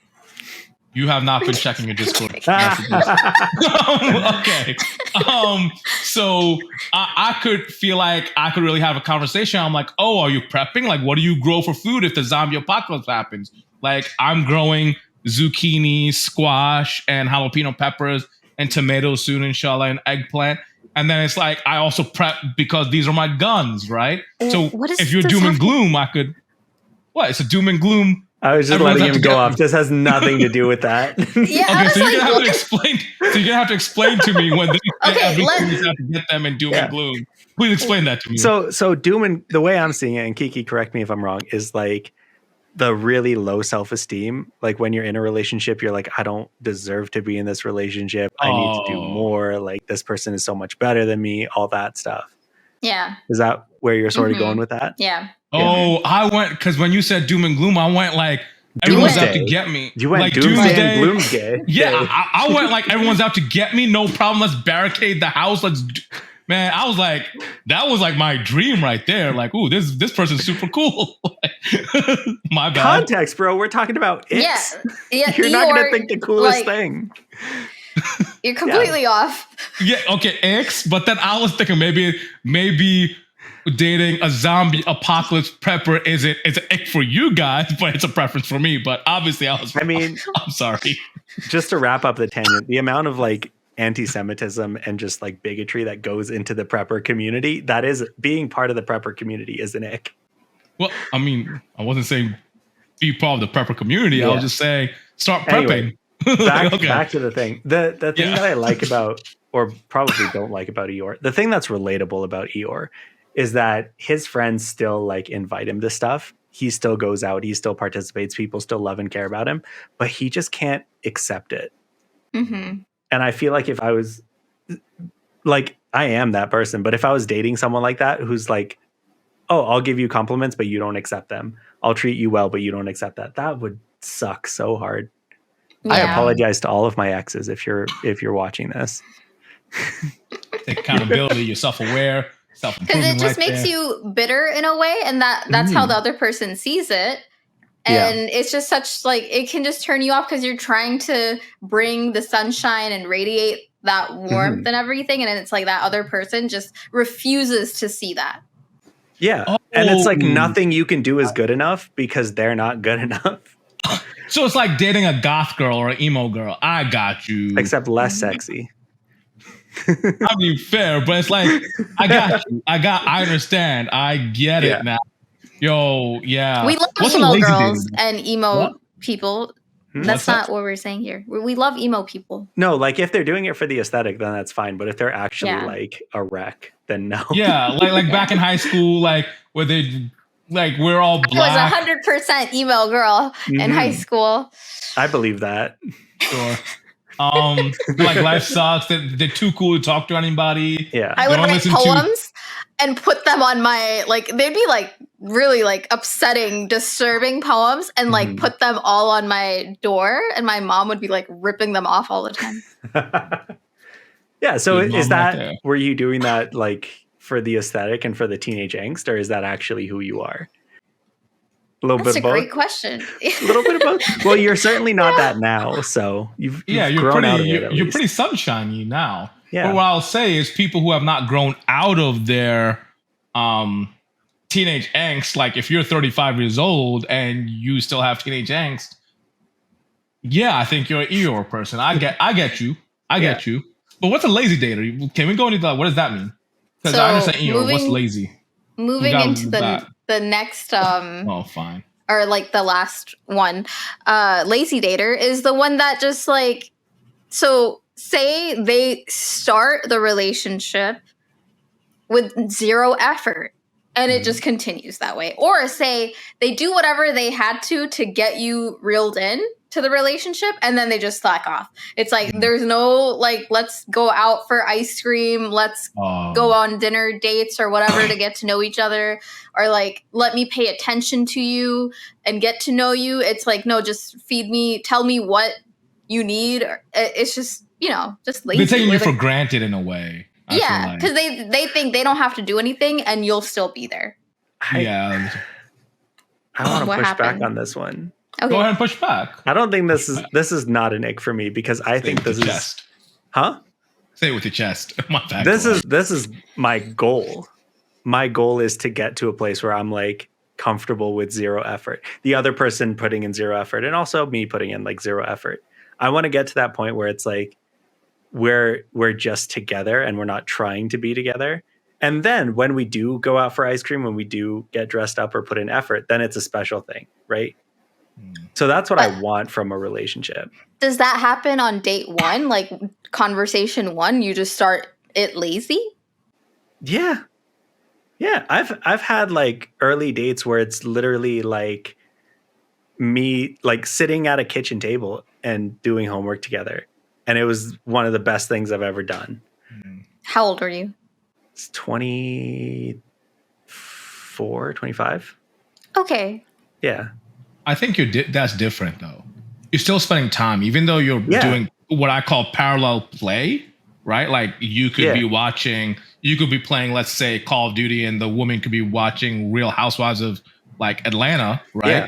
You have not been checking your Discord. Okay. So I could feel like I could really have a conversation. I'm like, oh, are you prepping? Like, what do you grow for food if the zombie apocalypse happens? Like, I'm growing zucchini, squash, and jalapeno peppers, and tomatoes soon, inshallah, and eggplant. And then it's like, I also prep because these are my guns, right? So if you're doom and gloom, I could... What? It's a doom and gloom. I was just letting him go off. This has nothing to do with that. Yeah. Okay, so you're gonna have to explain. So you're gonna have to explain to me when everything is out to get them in doom and gloom. Please explain that to me. So doom and the way I'm seeing it, and Kiki, correct me if I'm wrong, is like the really low self-esteem. Like when you're in a relationship, you're like, I don't deserve to be in this relationship. I need to do more. Like this person is so much better than me. All that stuff. Yeah. Is that where you're sort of going with that? Yeah. I went, because when you said doom and gloom, I went like everyone's out to Doomsday. get me. You went like Doomsday and Gloomsday. Yeah, I went like everyone's out to get me. No problem. Let's barricade the house. Man, I was like, that was like my dream right there. Like, ooh, this person's super cool. My bad. Context, bro. We're talking about Icks. Yeah. You're not going to think the coolest thing. You're completely off. Yeah, okay, X. But then I was thinking maybe dating a zombie apocalypse prepper is an ick for you guys, but it's a preference for me. But obviously, I'm sorry. Just to wrap up the tangent, the amount of like anti-Semitism and just like bigotry that goes into the prepper community, that is being part of the prepper community is an ick. Well, I mean, I wasn't saying be part of the prepper community. I was just saying start prepping. Anyway, back to the thing. The thing that I like about, or probably don't like about Eeyore, the thing that's relatable about Eeyore is that his friends still like invite him to stuff. He still goes out. He still participates. People still love and care about him, but he just can't accept it. Mm-hmm. And I feel like if I was like, I am that person, but if I was dating someone like that, who's like, oh, I'll give you compliments, but you don't accept them. I'll treat you well, but you don't accept that. That would suck so hard. Yeah. I apologize to all of my exes if you're watching this. Take accountability, you're self-aware, because it just makes you bitter in a way, and that's how the other person sees it. And it's just such like it can just turn you off because you're trying to bring the sunshine and radiate that warmth and everything, and it's like that other person just refuses to see that. Yeah, and it's like nothing you can do is good enough because they're not good enough. So it's like dating a goth girl or an emo girl. I got you. Except less sexy. I mean, fair, but it's like, I got you. I understand. I get it now. Yo, yeah. We love emo girls and emo people. That's not what we're saying here. We love emo people. No, like if they're doing it for the aesthetic, then that's fine. But if they're actually like a wreck, then no. Yeah, like back in high school, like where they like we're all black. I was 100% emo girl in high school. I believe that. Sure. Like life sucks. They're too cool to talk to anybody. Yeah, I would write poems and put them on my like. They'd be like really like upsetting, disturbing poems, and like put them all on my door, and my mom would be like ripping them off all the time. Yeah. So is that were you doing that like for the aesthetic and for the teenage angst, or is that actually who you are? A little bit of both. That's a great question. A little bit of both. Well, you're certainly not that now, so you've grown out of it. You're pretty sunshiny now. Yeah. But what I'll say is people who have not grown out of their teenage angst, like if you're 35 years old and you still have teenage angst, yeah, I think you're an Eeyore person. I get you. I get you. But what's a lazy dater? Can we go into that? What does that mean? Because I understand Eeyore. What's lazy? Moving into the next fine. Or like the last one, lazy dater is the one that just like, so say they start the relationship with zero effort and it just continues that way, or say they do whatever they had to get you reeled in to the relationship and then they just slack off. It's like there's no like, let's go out for ice cream, let's go on dinner dates or whatever to get to know each other, or like let me pay attention to you and get to know you. It's like, no, just feed me, tell me what you need. It's just, just lazy. They're taking you for granted in a way. Yeah, because they think they don't have to do anything and you'll still be there. I want to push back on this one. Okay. Go ahead and push back. I don't think this is not an ick for me because I think this is chest. Huh? Say it with your chest. My back. This is my goal. My goal is to get to a place where I'm like comfortable with zero effort. The other person putting in zero effort and also me putting in like zero effort. I want to get to that point where it's like we're just together and we're not trying to be together. And then when we do go out for ice cream, when we do get dressed up or put in effort, then it's a special thing, right? So that's what I want from a relationship. Does that happen on date one? Like conversation one, you just start it lazy? Yeah. Yeah. I've had like early dates where it's literally like me like sitting at a kitchen table and doing homework together. And it was one of the best things I've ever done. How old are you? It's 24, 25. Okay. Yeah. I think that's different though. You're still spending time, even though you're doing what I call parallel play, right? Like you could be watching, you could be playing, let's say, Call of Duty, and the woman could be watching Real Housewives of like Atlanta, right? Yeah.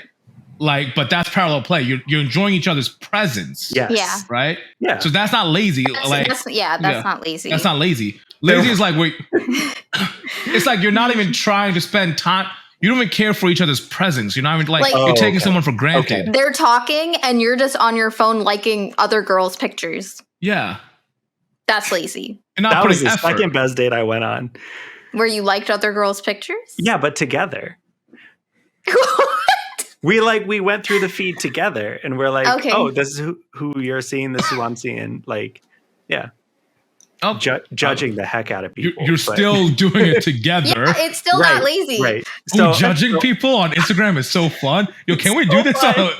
Like, but that's parallel play. You're enjoying each other's presence. Yes. Yeah. Right? Yeah. So that's not lazy. That's not lazy. That's not lazy. Lazy is like it's like you're not even trying to spend time. You don't even care for each other's presence. You're not even you're taking someone for granted. Okay. They're talking and you're just on your phone liking other girls' pictures. Yeah. That's lazy. That was the second best date I went on. Where you liked other girls' pictures? Yeah, but together. We went through the feed together and we're like, oh, this is who you're seeing, this is who I'm seeing. Like, yeah. Judging the heck out of people. You're still doing it together. Yeah, it's still not lazy. Right. So judging people on Instagram is so fun. Yo, can we do this can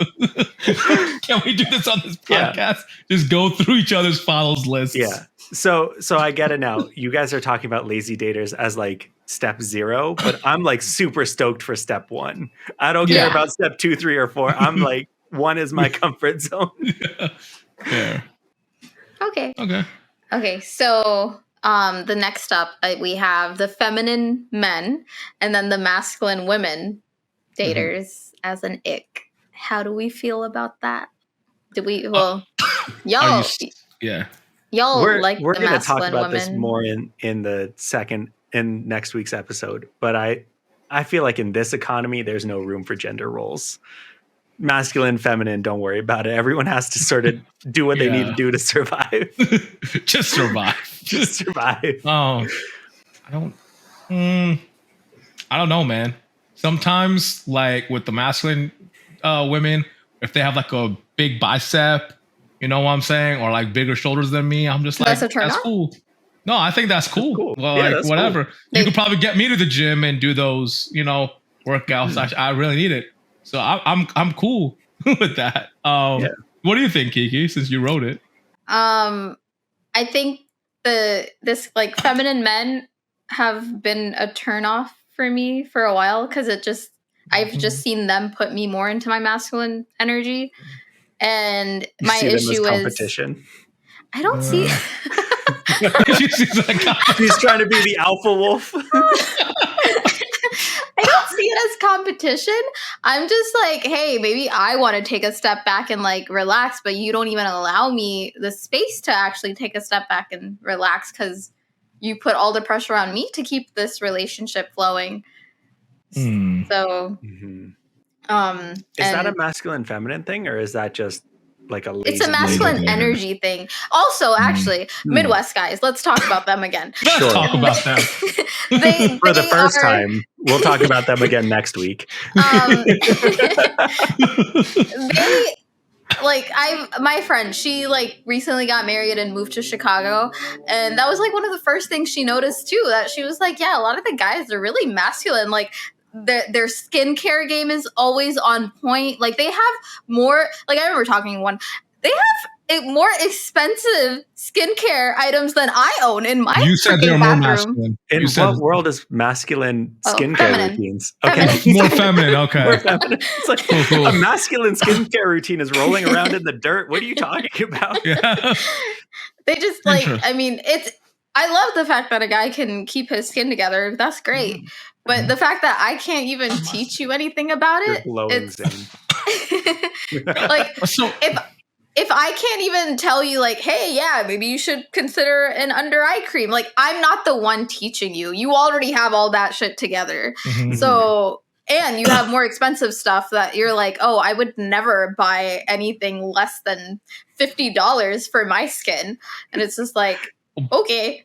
we do this on this podcast? Yeah. Just go through each other's follows lists. Yeah. So I get it now. You guys are talking about lazy daters as like step 0, but I'm like super stoked for step 1. I don't care about step 2, 3, or 4. I'm like 1 is my comfort zone. Yeah. Okay. So the next up we have the feminine men and then the masculine women daters as an ick. How do we feel about that? Do we? Well, y'all. Y'all we're like we're the going to talk masculine about women. this more in next week's episode, but I feel like in this economy there's no room for gender roles. Masculine, feminine, don't worry about it. Everyone has to sort of do what they need to do to survive. Just survive. Just survive. Oh, I don't know, man. Sometimes like with the masculine women, if they have like a big bicep, you know what I'm saying? Or like bigger shoulders than me. I'm just like, that's cool. No, I think that's cool. Cool. Well, like whatever. Cool. You could probably get me to the gym and do those, workouts. I really need it. So I'm cool with that. What do you think, Kiki, since you wrote it? I think this like feminine men have been a turnoff for me for a while because I've just seen them put me more into my masculine energy. And my issue is competition. I don't see. He's trying to be the alpha wolf. I don't see it as competition. I'm just like, hey, maybe I want to take a step back and like relax, but you don't even allow me the space to actually take a step back and relax because you put all the pressure on me to keep this relationship flowing. So. Mm-hmm. Is that a masculine feminine thing, or is that just like a lazy? It's a masculine energy thing. Also, actually, Midwest guys, let's talk about them again. Let's talk about them. For the first time. We'll talk about them again next week. My friend, she like recently got married and moved to Chicago, and that was like one of the first things she noticed too, that she was like, yeah, a lot of the guys are really masculine. Like their skincare game is always on point. Like they have more, like I remember talking to one, they have more expensive skincare items than I own in my You said they're bathroom. more masculine. In what world is masculine skincare routines? Okay. More feminine, okay. More feminine. It's like a masculine skincare routine is rolling around in the dirt. What are you talking about? Yeah. They just like, I mean, I love the fact that a guy can keep his skin together. That's great. But the fact that I can't even teach you anything about it, it's like if I can't even tell you like, hey, yeah, maybe you should consider an under eye cream. Like I'm not the one teaching you. You already have all that shit together. So, and you have more expensive stuff that you're like, oh, I would never buy anything less than $50 for my skin. And it's just like, okay.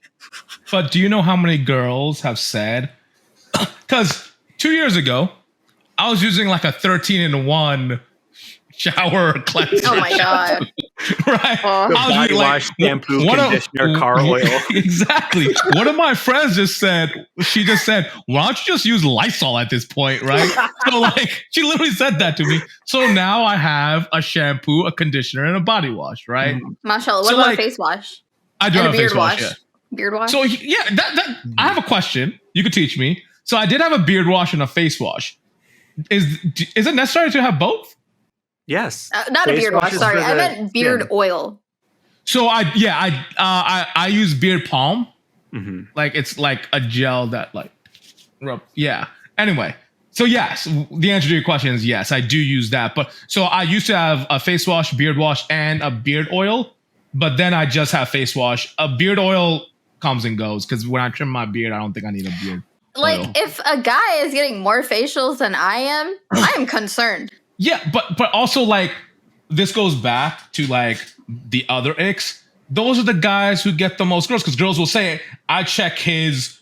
But do you know how many girls have said, because 2 years ago, I was using like a 13-in-1 shower cleanser. Oh my God. Right. Body wash, shampoo, conditioner, car oil. Exactly. One of my friends she just said, why don't you just use Lysol at this point, right? So like, she literally said that to me. So now I have a shampoo, a conditioner, and a body wash, right? Mashallah. What about a face wash? I do have a face wash. Beard wash? So yeah, I have a question. You could teach me. So I did have a beard wash and a face wash. Is it necessary to have both? Yes. Not a Face beard wash. washes Sorry, for I the meant beard skin. oil. So I use beard balm. Mhm. Like it's like a gel that like rub. Yeah. Anyway, so yes, the answer to your question is yes, I do use that. But so I used to have a face wash, beard wash, and a beard oil. But then I just have face wash. A beard oil comes and goes because when I trim my beard, I don't think I need a beard. Like, oil. if a guy is getting more facials than I am concerned. Yeah, but also like this goes back to like the other icks. Those are the guys who get the most girls because girls will say, "I check his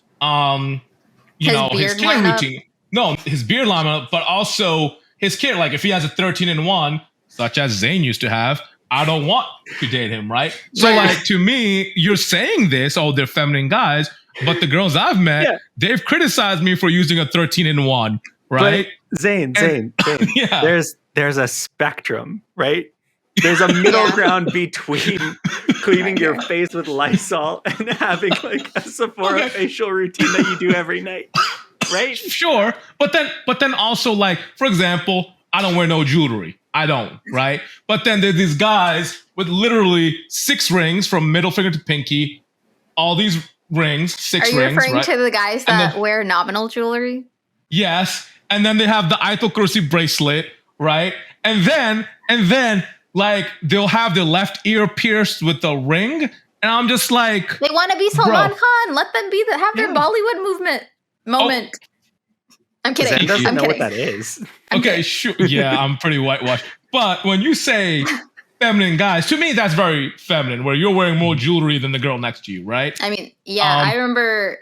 his beard care lineup. routine." No, his beard lineup, but also his care. Like if he has a 13-in-1, such as Zayn used to have, I don't want to date him, right? So Right. like to me, you're saying this, oh, they're feminine guys, but the girls I've met, Yeah. they've criticized me for using a 13-in-1, right? But Zane, Yeah. there's a spectrum, right? There's a middle Yeah. ground between cleaning your Okay. face with Lysol and having like a Sephora facial routine that you do every night, right? Sure, but then also like, for example, I don't wear no jewelry. I don't, right? But then there's these guys with literally 6 rings from middle finger to pinky, all these rings, 6 Are you rings, referring right? to the guys And that then- wear nominal jewelry? Yes, and then they have the Eiffel Kursi bracelet, right? And then like they'll have their left ear pierced with a ring, and I'm just like, They want to be Bro. Salman Khan. Let them be have their Yeah. Bollywood moment. I'm kidding. Zen doesn't I'm know kidding. what that is. I'm okay, kidding. sure, yeah, I'm pretty whitewashed. But when you say feminine guys, to me that's very feminine, where you're wearing more jewelry than the girl next to you, right? I mean, yeah, I remember.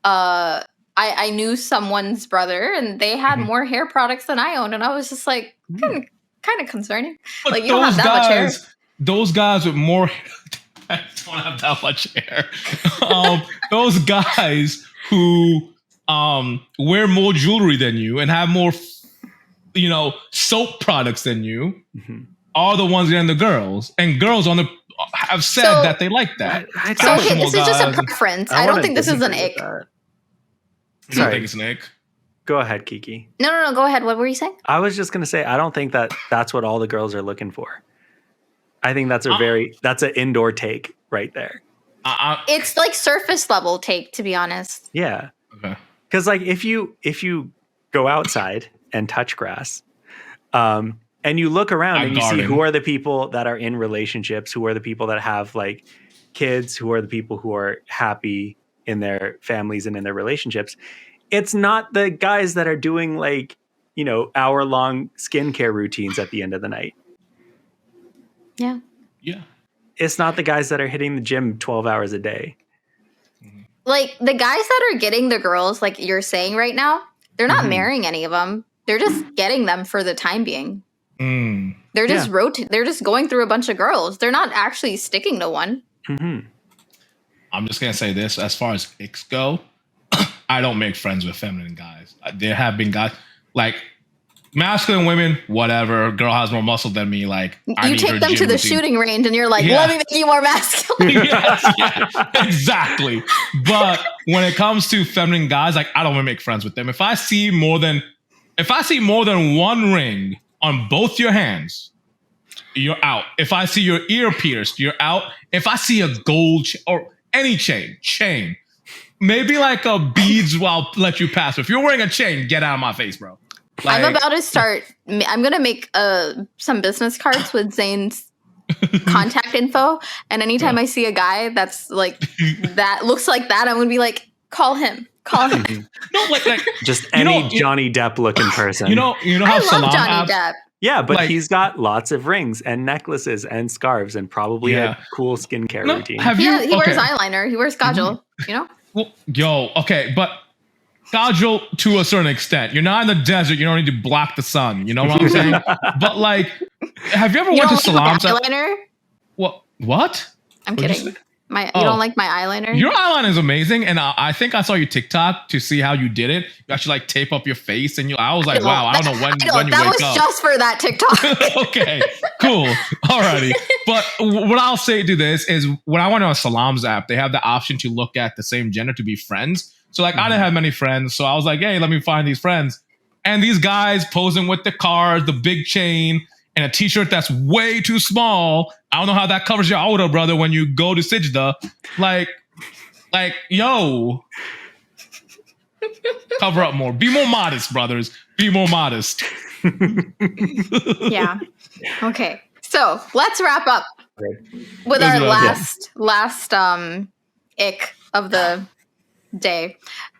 I knew someone's brother, and they had Mhm. more hair products than I owned, and I was just like, kind of concerning. But Like, you don't have that much hair. those guys with more I don't have that much hair. Those guys who wear more jewelry than you and have more soap products than you Mhm. are the ones getting the girls. And girls have said So- that they like that. I So don't- okay, this is just a guys and- preference. I wanna don't think this is an disagree ick. with that. I don't Sorry, think it's an ick. go ahead, Kiki. No. Go ahead. What were you saying? I was just gonna say I don't think that that's what all the girls are looking for. I think that's that's an indoor take right there. It's like surface level take, to be honest. Yeah, Okay. because like if you go outside and touch grass, and you look around I and you see garden. who are the people that are in relationships, who are the people that have like kids, who are the people who are happy in their families and in their relationships. It's not the guys that are doing like, hour-long skincare routines at the end of the night. Yeah. Yeah. It's not the guys that are hitting the gym 12 hours a day. Like, the guys that are getting the girls, like you're saying right now, they're not Mhm. marrying any of them. They're just getting them for the time being. Mm. They're just they're just going through a bunch of girls. They're not actually sticking to one. Mm-hmm. I'm just gonna say this: as far as icks go, I don't make friends with feminine guys. There have been guys like masculine women, whatever. Girl has more muscle than me. Like I You need her take them to gym the routine. shooting range and you're like, Yeah. let me make you more masculine. Yes, yeah, exactly. But when it comes to feminine guys, like I don't want to make friends with them. If I see more than one ring on both your hands, you're out. If I see your ear pierced, you're out. If I see a gold or any chain, maybe like a beads, I'll let you pass. If you're wearing a chain, get out of my face, bro. Like, I'm about to start. I'm gonna make some business cards with Zane's contact info, and anytime I see a guy that's like that looks like that, I'm gonna be like, call him. no, like Just You any know- Johnny Depp looking person. you know I how love Salam Johnny apps. Depp. Yeah, but like- he's got lots of rings and necklaces and scarves and probably Yeah. a cool skincare No, routine. have He you? wears okay. eyeliner. He wears kajal. You know. Well, okay, but kajal to a certain extent. You're not in the desert. You don't need to block the sun. You know what I'm saying? But like, have you ever You went don't to like my Salam's? eyeliner? What? I'm What'd you kidding. say? You Oh. don't like my eyeliner? Your eyeliner is amazing, and I think I saw your TikTok to see how you did it. You actually like tape up your face, and I was like, wow, I don't know when you that wake was up. just for that TikTok. Okay, cool. Alrighty. But what I'll say to this is when I went on a Salam's app, they have the option to look at the same gender to be friends. So like I didn't have many friends. So I was like, hey, let me find these friends. And these guys posing with the cars, the big chain, and a t-shirt that's way too small. I don't know how that covers your aura, brother, when you go to Sijda. Like, yo, cover up more. Be more modest, brothers. Be more modest. Yeah. Okay. So let's wrap up with our last ick of the day.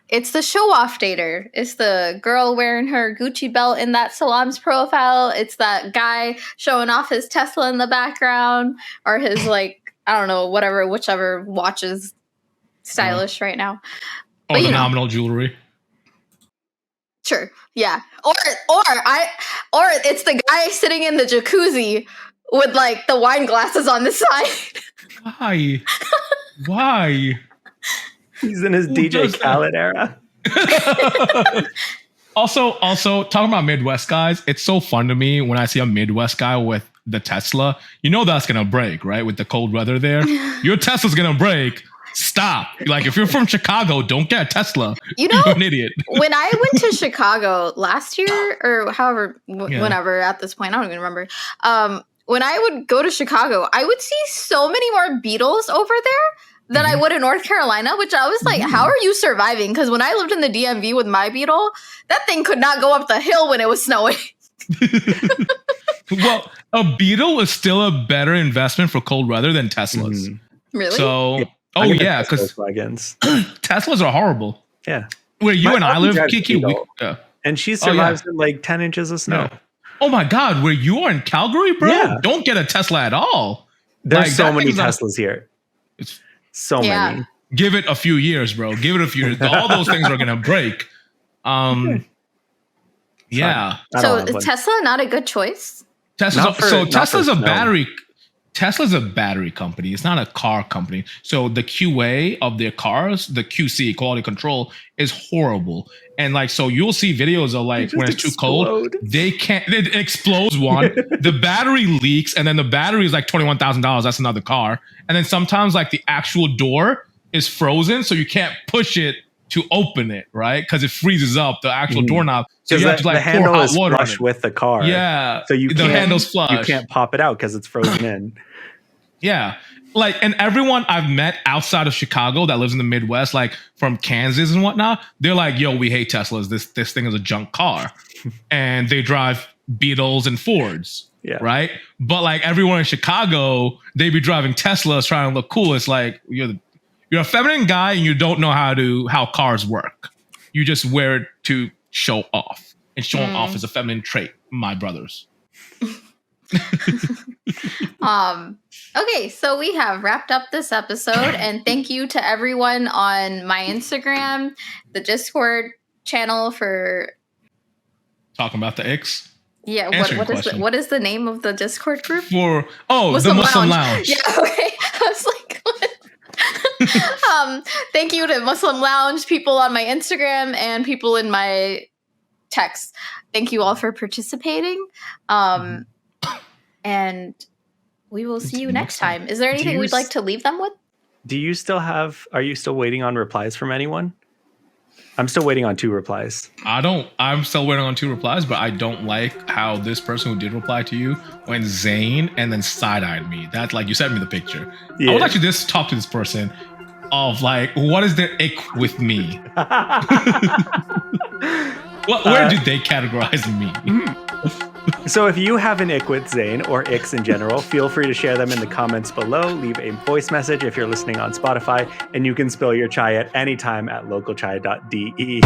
It's the show-off dater. It's the girl wearing her Gucci belt in that Salam's profile. It's that guy showing off his Tesla in the background, or his, like, I don't know, whichever watch is stylish right now. Or the nominal jewelry. Sure. Yeah. Or it's the guy sitting in the jacuzzi with, like, the wine glasses on the side. Why? He's in his DJ Khaled era. Also, talking about Midwest guys, it's so fun to me when I see a Midwest guy with the Tesla. You know that's gonna break, right? With the cold weather there, your Tesla's gonna break. Stop. Like, if you're from Chicago, don't get a Tesla. You're an idiot. When I went to Chicago last year, or however, whenever at this point, I don't even remember. When I would go to Chicago, I would see so many more Beetles over there than I would in North Carolina, which I was like, how are you surviving? Because when I lived in the DMV with my Beetle, that thing could not go up the hill when it was snowing. Well, a Beetle is still a better investment for cold weather than Teslas. Really? So, because Teslas are horrible. Yeah. Where you and I live, Kiki, and she survives in like 10 inches of snow. Yeah. Oh my God, where you are in Calgary, bro? Yeah. Don't get a Tesla at all. There's so many Teslas here. So many. Give it a few years, bro. Give it a few years. All those things are gonna break. Yeah. So is Tesla not a good choice? Tesla's a battery. Tesla's a battery company. It's not a car company. So the QA of their cars, the QC, quality control, is horrible. And like, so you'll see videos of like when it's too cold, it explodes one, the battery leaks, and then the battery is like $21,000. That's another car. And then sometimes like the actual door is frozen, so you can't push it to open it, right? Because it freezes up the actual doorknob. So you have to like pour hot water flush with the car. Yeah. So the handle's flush. You can't pop it out because it's frozen in. Yeah. Like, and everyone I've met outside of Chicago that lives in the Midwest, like from Kansas and whatnot, they're like, yo, we hate Teslas. This thing is a junk car. And they drive Beetles and Fords. Yeah. Right. But like everyone in Chicago, they be driving Teslas trying to look cool. It's like you're a feminine guy and you don't know how cars work. You just wear it to show off. And showing off is a feminine trait, my brothers. Okay, so we have wrapped up this episode, and thank you to everyone on my Instagram, the Discord channel for talking about the Icks. Yeah, what is the name of the Discord group? The Muslim Lounge. Yeah, okay. I was like, what? Thank you to Muslim Lounge, people on my Instagram, and people in my text. Thank you all for participating. And we will see you next time. Is there anything we'd like to leave them with? Are you still waiting on replies from anyone? I'm still waiting on 2 replies. I'm still waiting on 2 replies, but I don't like how this person who did reply to you went Zane and then side-eyed me. That's like, you sent me the picture. Yeah. I would like to just talk to this person of like, what is their ick with me? Where do they categorize me? So if you have an ick with Zane or icks in general, feel free to share them in the comments below. Leave a voice message if you're listening on Spotify, and you can spill your chai at any time at localchai.de.